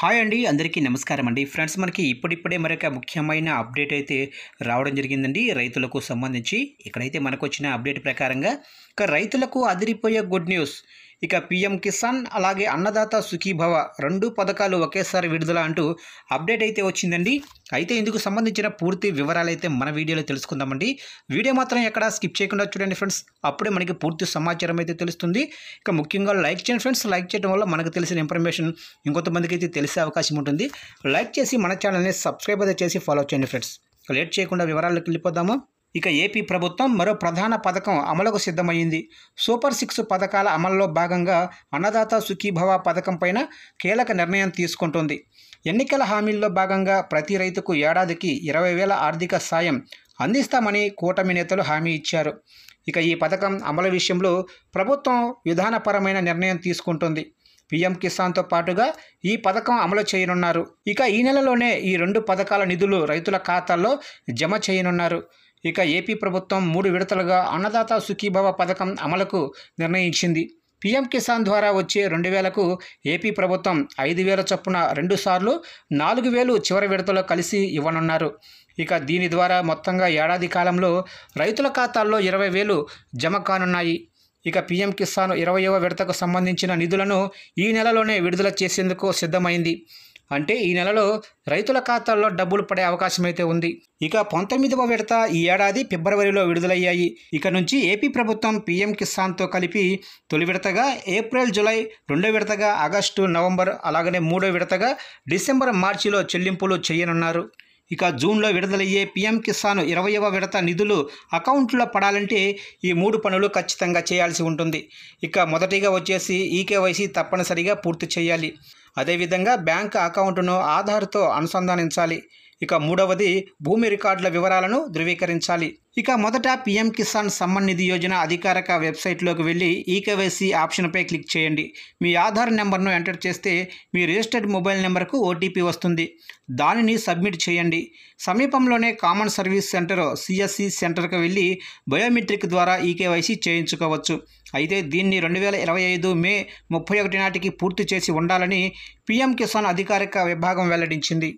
Hi అండి, అందరికీ నమస్కారం అండి. ఫ్రెండ్స్, మనకి ఇప్పుడిప్పుడే మరొక ముఖ్యమైన అప్డేట్ అయితే రావడం జరిగిందండి రైతులకు సంబంధించి. ఇక్కడైతే మనకు వచ్చిన అప్డేట్ ప్రకారంగా రైతులకు అదిరిపోయే గుడ్ న్యూస్. ఇక పీఎం కిసాన్ అలాగే అన్నదాత సుఖీభవ 2 పథకాలు ఒకేసారి విడుదల అంటూ అప్డేట్ అయితే వచ్చిందండి. అయితే ఇందుకు సంబంధించిన పూర్తి వివరాలు అయితే మన వీడియోలో తెలుసుకుందామండి. వీడియో మాత్రం ఎక్కడ స్కిప్ చేయకుండా చూడండి ఫ్రెండ్స్, అప్పుడే మనకి పూర్తి సమాచారం అయితే తెలుస్తుంది. ఇక ముఖ్యంగా లైక్ చేయండి ఫ్రెండ్స్. లైక్ చేయడం వల్ల మనకు తెలిసిన ఇన్ఫర్మేషన్ ఇంకొంతమందికి అయితే తెలిసే అవకాశం ఉంటుంది. లైక్ చేసి మన ఛానల్ని సబ్స్క్రైబ్ అయితే చేసి ఫాలో చేయండి ఫ్రెండ్స్. లేట్ చేయకుండా వివరాల్లోకి వెళ్ళిపోదాము. ఇక ఏపీ ప్రభుత్వం మరో ప్రధాన పథకం అమలుకు సిద్ధమైంది. సూపర్ 6 పథకాల అమలులో భాగంగా అన్నదాత సుఖీభవ పథకం పైన కీలక నిర్ణయం తీసుకుంటుంది. ఎన్నికల హామీల్లో భాగంగా ప్రతి రైతుకు ఏడాదికి 20,000 ఆర్థిక సాయం అందిస్తామని కూటమి నేతలు హామీ ఇచ్చారు. ఇక ఈ పథకం అమలు విషయంలో ప్రభుత్వం విధానపరమైన నిర్ణయం తీసుకుంటుంది. పీఎం కిసాన్తో పాటుగా ఈ పథకం అమలు చేయనున్నారు. ఇక ఈ నెలలోనే ఈ 2 పథకాల నిధులు రైతుల ఖాతాల్లో జమ చేయనున్నారు. ఇక ఏపీ ప్రభుత్వం 3 విడతలుగా అన్నదాత సుఖీభవ పథకం అమలుకు నిర్ణయించింది. పీఎం కిసాన్ ద్వారా వచ్చే 2,000కు ఏపీ ప్రభుత్వం 5,000 చొప్పున 2 సార్లు 4,000 చివరి విడతలో కలిసి ఇవ్వనున్నారు. ఇక దీని ద్వారా మొత్తంగా ఏడాది కాలంలో రైతుల ఖాతాల్లో 20,000 జమ కానున్నాయి. ఇక పీఎం కిసాన్ 20వ విడతకు సంబంధించిన నిధులను ఈ నెలలోనే విడుదల చేసేందుకు సిద్ధమైంది. అంటే ఈ నెలలో రైతుల ఖాతాల్లో డబ్బులు పడే అవకాశం అయితే ఉంది. ఇక 19వ విడత ఈ ఏడాది ఫిబ్రవరిలో విడుదలయ్యాయి. ఇక నుంచి ఏపీ ప్రభుత్వం పీఎం కిసాన్తో కలిపి తొలి విడతగా ఏప్రిల్, జూలై, 2వ విడతగా ఆగస్టు, నవంబర్, అలాగనే 3వ విడతగా డిసెంబర్, మార్చిలో చెల్లింపులు చేయనున్నారు. ఇక జూన్లో విడుదలయ్యే పీఎం కిసాన్ 20వ విడత నిధులు అకౌంట్లో పడాలంటే ఈ 3 పనులు ఖచ్చితంగా చేయాల్సి ఉంటుంది. ఇక మొదటిగా వచ్చేసి ఈకేవైసీ తప్పనిసరిగా పూర్తి చేయాలి. అదేవిధంగా బ్యాంక్ అకౌంట్ను ఆధార్తో అనుసంధానించాలి. ఇక మూడవది భూమి రికార్డుల వివరాలను ధృవీకరించాలి. ఇక మొదట పీఎం కిసాన్ సమ్మాన్ నిధి యోజన అధికారిక వెబ్సైట్లోకి వెళ్ళి ఈకేవైసీ ఆప్షన్పై క్లిక్ చేయండి. మీ ఆధార్ నెంబర్ను ఎంటర్ చేస్తే మీ రిజిస్టర్డ్ మొబైల్ నెంబర్కు ఓటీపీ వస్తుంది. దానిని సబ్మిట్ చేయండి. సమీపంలోనే కామన్ సర్వీస్ సెంటర్ సిఎస్సి సెంటర్కి వెళ్ళి బయోమెట్రిక్ ద్వారా ఈకేవైసీ చేయించుకోవచ్చు. అయితే దీన్ని 2025 మే 31 నాటికి పూర్తి చేసి ఉండాలని పీఎం కిసాన్ అధికారిక విభాగం వెల్లడించింది.